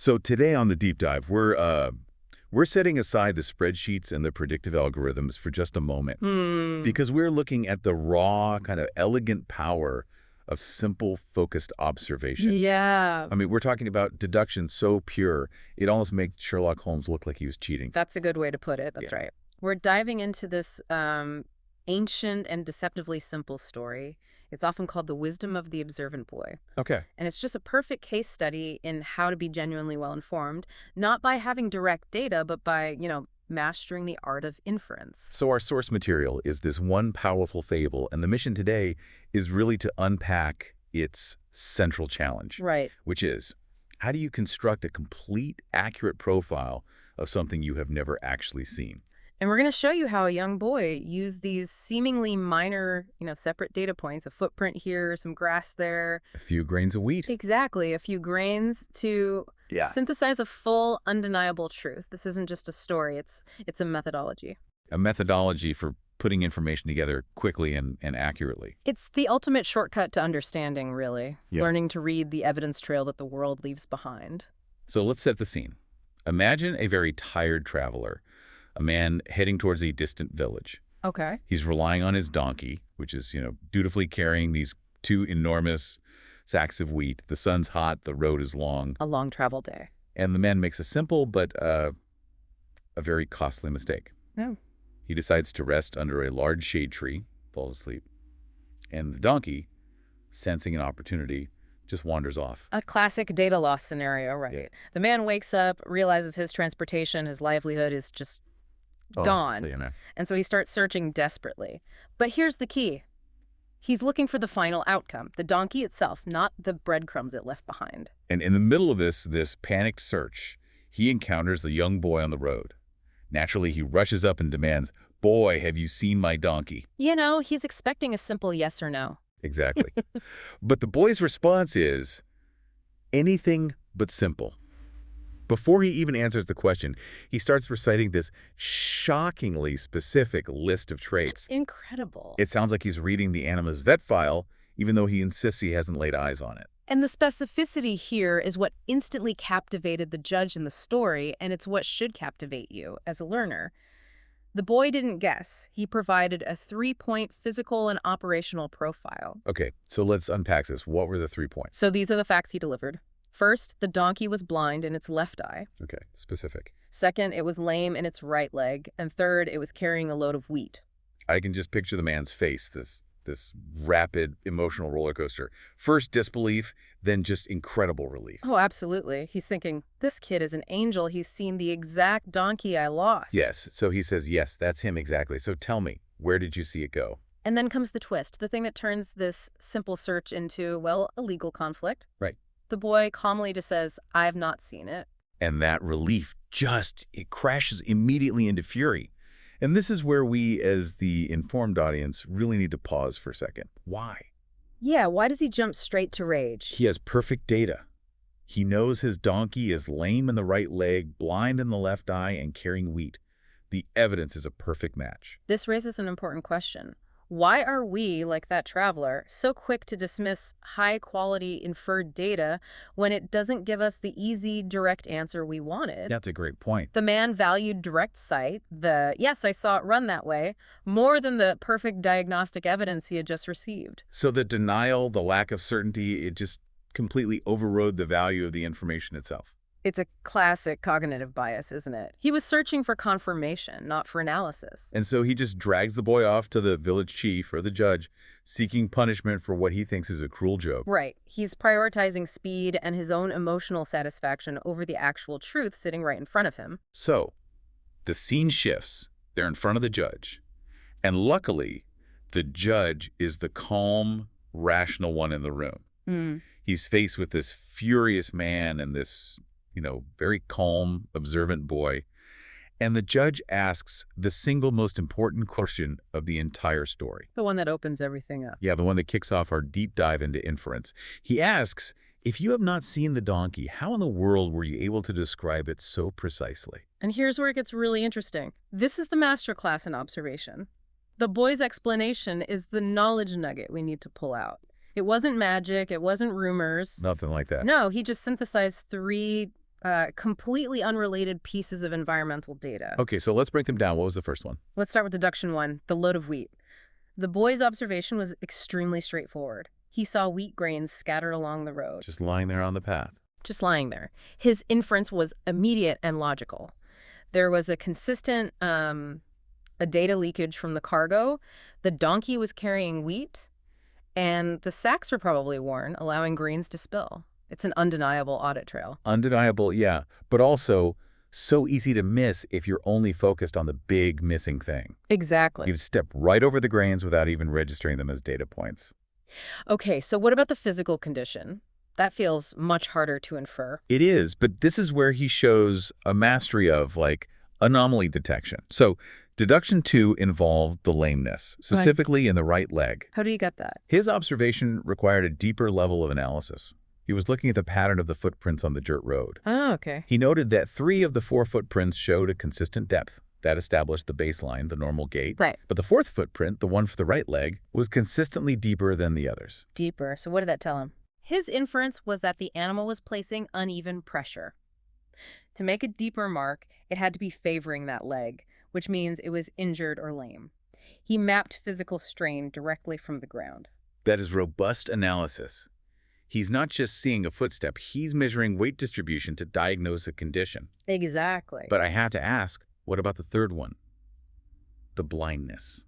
So today on the deep dive, we're setting aside the spreadsheets and the predictive algorithms for just a moment because we're looking at the raw, kind of elegant power of simple, focused observation. Yeah, I mean, we're talking about deduction so pure, it almost makes Sherlock Holmes look like he was cheating. that's a good way to put it. That's Yeah. right. We're diving into this ancient and deceptively simple story. It's often called the wisdom of the observant boy. Okay. And it's just a perfect case study in how to be genuinely well-informed, not by having direct data, but by, mastering the art of inference. So our source material is this one powerful fable, and the mission today is really to unpack its central challenge, Right. which is, how do you construct a complete, accurate profile of something you have never actually seen? And we're going to show you how a young boy used these seemingly minor, separate data points, a footprint here, some grass there. A few grains of wheat. Exactly, a few grains to synthesize a full, undeniable truth. This isn't just a story, it's a methodology. A methodology for putting information together quickly and accurately. It's the ultimate shortcut to understanding, really. Yeah. Learning to read the evidence trail that the world leaves behind. So let's set the scene. Imagine a very tired traveler, a man heading towards a distant village. Okay. He's relying on his donkey, which is, dutifully carrying these two enormous sacks of wheat. The sun's hot, the road is long. A long travel day. And the man makes a simple but a very costly mistake. No. He decides to rest under a large shade tree, falls asleep. And the donkey, sensing an opportunity, just wanders off. A classic data loss scenario, right? Yeah. The man wakes up, realizes his transportation, his livelihood is just gone. So, And so he starts searching desperately. But here's the key. He's looking for the final outcome, the donkey itself, not the breadcrumbs it left behind. And in the middle of this panicked search, he encounters the young boy on the road. Naturally, he rushes up and demands, "Boy, have you seen my donkey?" He's expecting a simple yes or no. Exactly. But the boy's response is anything but simple. Before he even answers the question, he starts reciting this shockingly specific list of traits. Incredible. It sounds like he's reading the animal's vet file, even though he insists he hasn't laid eyes on it. And the specificity here is what instantly captivated the judge in the story, and it's what should captivate you as a learner. The boy didn't guess. He provided a 3-point physical and operational profile. Okay, so let's unpack this. What were the 3 points? So these are the facts he delivered. First, the donkey was blind in its left eye. Okay, specific. Second, it was lame in its right leg. And third, it was carrying a load of wheat. I can just picture the man's face, this rapid emotional roller coaster. First disbelief, then just incredible relief. Oh, absolutely. He's thinking, this kid is an angel. He's seen the exact donkey I lost. Yes, so he says, yes, that's him exactly. So tell me, where did you see it go? And then comes the twist, the thing that turns this simple search into, a legal conflict. Right. The boy calmly just says, I have not seen it. And that relief it crashes immediately into fury. And this is where we, as the informed audience, really need to pause for a second. Why? Yeah, why does he jump straight to rage? He has perfect data. He knows his donkey is lame in the right leg, blind in the left eye, and carrying wheat. The evidence is a perfect match. This raises an important question. Why are we, like that traveler, so quick to dismiss high-quality inferred data when it doesn't give us the easy, direct answer we wanted? That's a great point. The man valued direct sight, yes, I saw it run that way, more than the perfect diagnostic evidence he had just received. So the denial, the lack of certainty, it just completely overrode the value of the information itself. It's a classic cognitive bias, isn't it? He was searching for confirmation, not for analysis. And so he just drags the boy off to the village chief or the judge, seeking punishment for what he thinks is a cruel joke. Right. He's prioritizing speed and his own emotional satisfaction over the actual truth sitting right in front of him. So the scene shifts. They're in front of the judge. And luckily, the judge is the calm, rational one in the room. He's faced with this furious man and this very calm, observant boy. And the judge asks the single most important question of the entire story. The one that opens everything up. Yeah, the one that kicks off our deep dive into inference. He asks, if you have not seen the donkey, how in the world were you able to describe it so precisely? And here's where it gets really interesting. This is the masterclass in observation. The boy's explanation is the knowledge nugget we need to pull out. It wasn't magic. It wasn't rumors. Nothing like that. No, he just synthesized 3 Completely unrelated pieces of environmental data. Okay, so let's break them down. What was the first one? Let's start with deduction one, the load of wheat. The boy's observation was extremely straightforward. He saw wheat grains scattered along the road, Just lying there on the path. just lying there. His inference was immediate and logical. There was a consistent a data leakage from the cargo. The donkey was carrying wheat, and the sacks were probably worn, allowing grains to spill. It's an undeniable audit trail. Undeniable, yeah, but also so easy to miss if you're only focused on the big missing thing. Exactly. You'd step right over the grains without even registering them as data points. Okay, so what about the physical condition? That feels much harder to infer. It is, but this is where he shows a mastery of, like, anomaly detection. So deduction 2 involved the lameness, specifically in the right leg. How do you get that? His observation required a deeper level of analysis. He was looking at the pattern of the footprints on the dirt road. Oh, okay. He noted that 3 of the 4 footprints showed a consistent depth. That established the baseline, the normal gait. Right. But the 4th footprint, the one for the right leg, was consistently deeper than the others. Deeper. So what did that tell him? His inference was that the animal was placing uneven pressure. To make a deeper mark, it had to be favoring that leg, which means it was injured or lame. He mapped physical strain directly from the ground. That is robust analysis. He's not just seeing a footstep, he's measuring weight distribution to diagnose a condition. Exactly. But I have to ask, what about the third one? The blindness.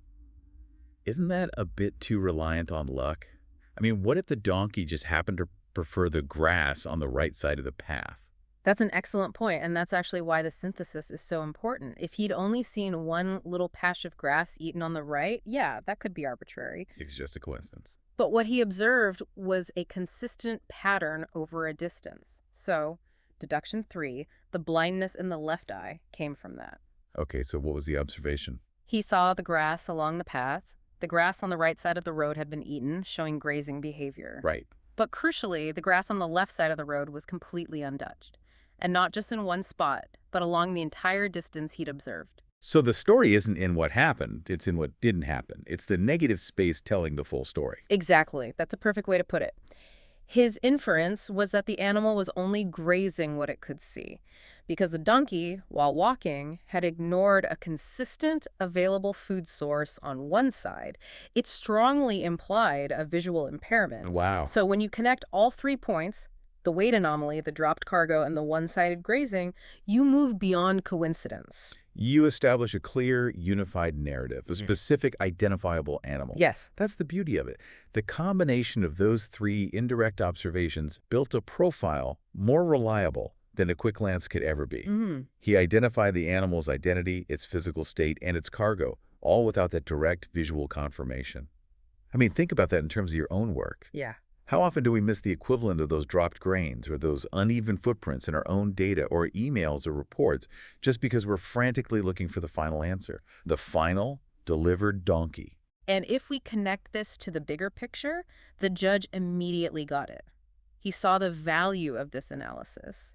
Isn't that a bit too reliant on luck? I mean, what if the donkey just happened to prefer the grass on the right side of the path? That's an excellent point, and that's actually why the synthesis is so important. If he'd only seen one little patch of grass eaten on the right, yeah, that could be arbitrary. It's just a coincidence. But what he observed was a consistent pattern over a distance. So, deduction 3, the blindness in the left eye, came from that. Okay, so what was the observation? He saw the grass along the path. The grass on the right side of the road had been eaten, showing grazing behavior. Right. But crucially, the grass on the left side of the road was completely untouched. And not just in one spot, but along the entire distance he'd observed. So the story isn't in what happened, it's in what didn't happen. It's the negative space telling the full story. Exactly. That's a perfect way to put it. His inference was that the animal was only grazing what it could see, because the donkey, while walking, had ignored a consistent, available food source on one side. It strongly implied a visual impairment. Wow. So when you connect all 3 points, the weight anomaly, the dropped cargo, and the one-sided grazing, you move beyond coincidence. You establish a clear, unified narrative, a specific, identifiable animal. Yes. That's the beauty of it. The combination of those 3 indirect observations built a profile more reliable than a quick glance could ever be. He identified the animal's identity, its physical state, and its cargo, all without that direct visual confirmation. I mean, think about that in terms of your own work. Yeah. How often do we miss the equivalent of those dropped grains or those uneven footprints in our own data or emails or reports just because we're frantically looking for the final answer, the final delivered donkey? And if we connect this to the bigger picture, the judge immediately got it. He saw the value of this analysis.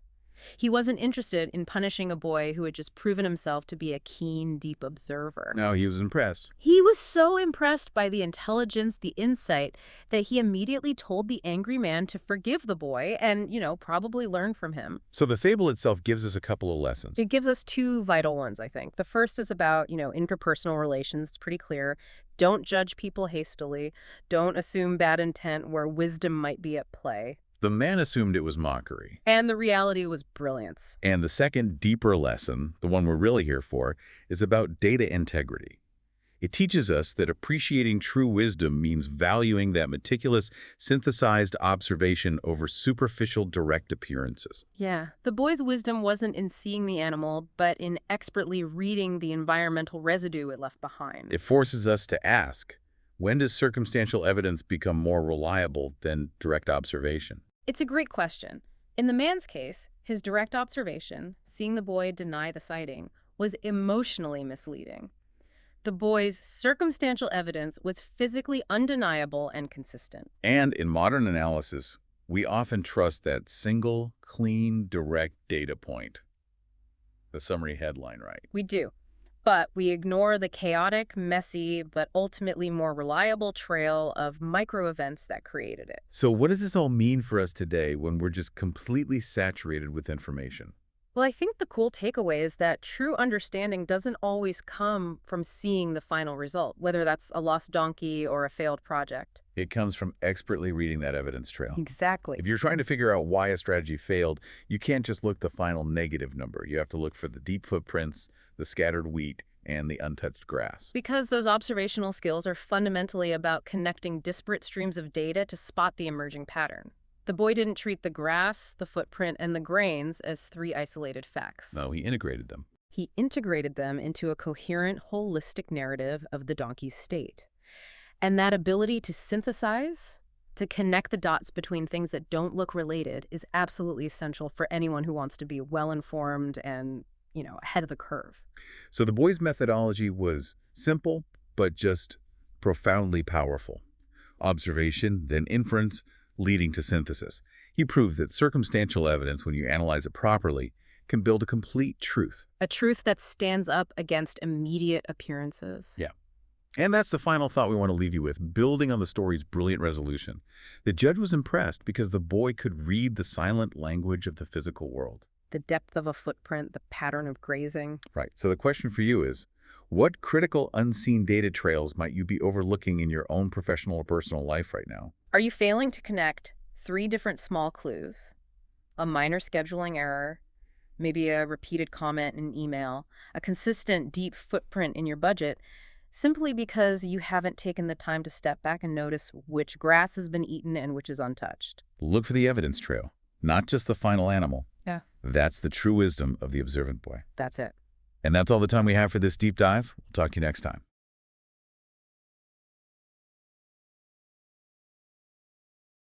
He wasn't interested in punishing a boy who had just proven himself to be a keen, deep observer. No, he was impressed. He was so impressed by the intelligence, the insight, that he immediately told the angry man to forgive the boy and, probably learn from him. So the fable itself gives us a couple of lessons. It gives us 2 vital ones, I think. The first is about, interpersonal relations. It's pretty clear. Don't judge people hastily. Don't assume bad intent where wisdom might be at play. The man assumed it was mockery. And the reality was brilliance. And the second, deeper lesson, the one we're really here for, is about data integrity. It teaches us that appreciating true wisdom means valuing that meticulous, synthesized observation over superficial, direct appearances. Yeah, the boy's wisdom wasn't in seeing the animal, but in expertly reading the environmental residue it left behind. It forces us to ask, when does circumstantial evidence become more reliable than direct observation? It's a great question. In the man's case, his direct observation, seeing the boy deny the sighting, was emotionally misleading. The boy's circumstantial evidence was physically undeniable and consistent. And in modern analysis, we often trust that single, clean, direct data point. The summary headline, right? We do. But we ignore the chaotic, messy, but ultimately more reliable trail of micro events that created it. So what does this all mean for us today when we're just completely saturated with information? Well, I think the cool takeaway is that true understanding doesn't always come from seeing the final result, whether that's a lost donkey or a failed project. It comes from expertly reading that evidence trail. Exactly. If you're trying to figure out why a strategy failed, you can't just look the final negative number. You have to look for the deep footprints, the scattered wheat, and the untouched grass. Because those observational skills are fundamentally about connecting disparate streams of data to spot the emerging pattern. The boy didn't treat the grass, the footprint, and the grains as three isolated facts. No, he integrated them. He integrated them into a coherent, holistic narrative of the donkey's state. And that ability to synthesize, to connect the dots between things that don't look related, is absolutely essential for anyone who wants to be well-informed and, ahead of the curve. So the boy's methodology was simple, but just profoundly powerful. Observation, then inference, leading to synthesis. He proved that circumstantial evidence, when you analyze it properly, can build a complete truth. A truth that stands up against immediate appearances. Yeah. And that's the final thought we want to leave you with, building on the story's brilliant resolution. The judge was impressed because the boy could read the silent language of the physical world. The depth of a footprint, the pattern of grazing. Right. So the question for you is, what critical unseen data trails might you be overlooking in your own professional or personal life right now? Are you failing to connect 3 different small clues, a minor scheduling error, maybe a repeated comment in an email, a consistent deep footprint in your budget, simply because you haven't taken the time to step back and notice which grass has been eaten and which is untouched? Look for the evidence trail, not just the final animal. Yeah. That's the true wisdom of the observant boy. That's it. And that's all the time we have for this deep dive. We'll talk to you next time.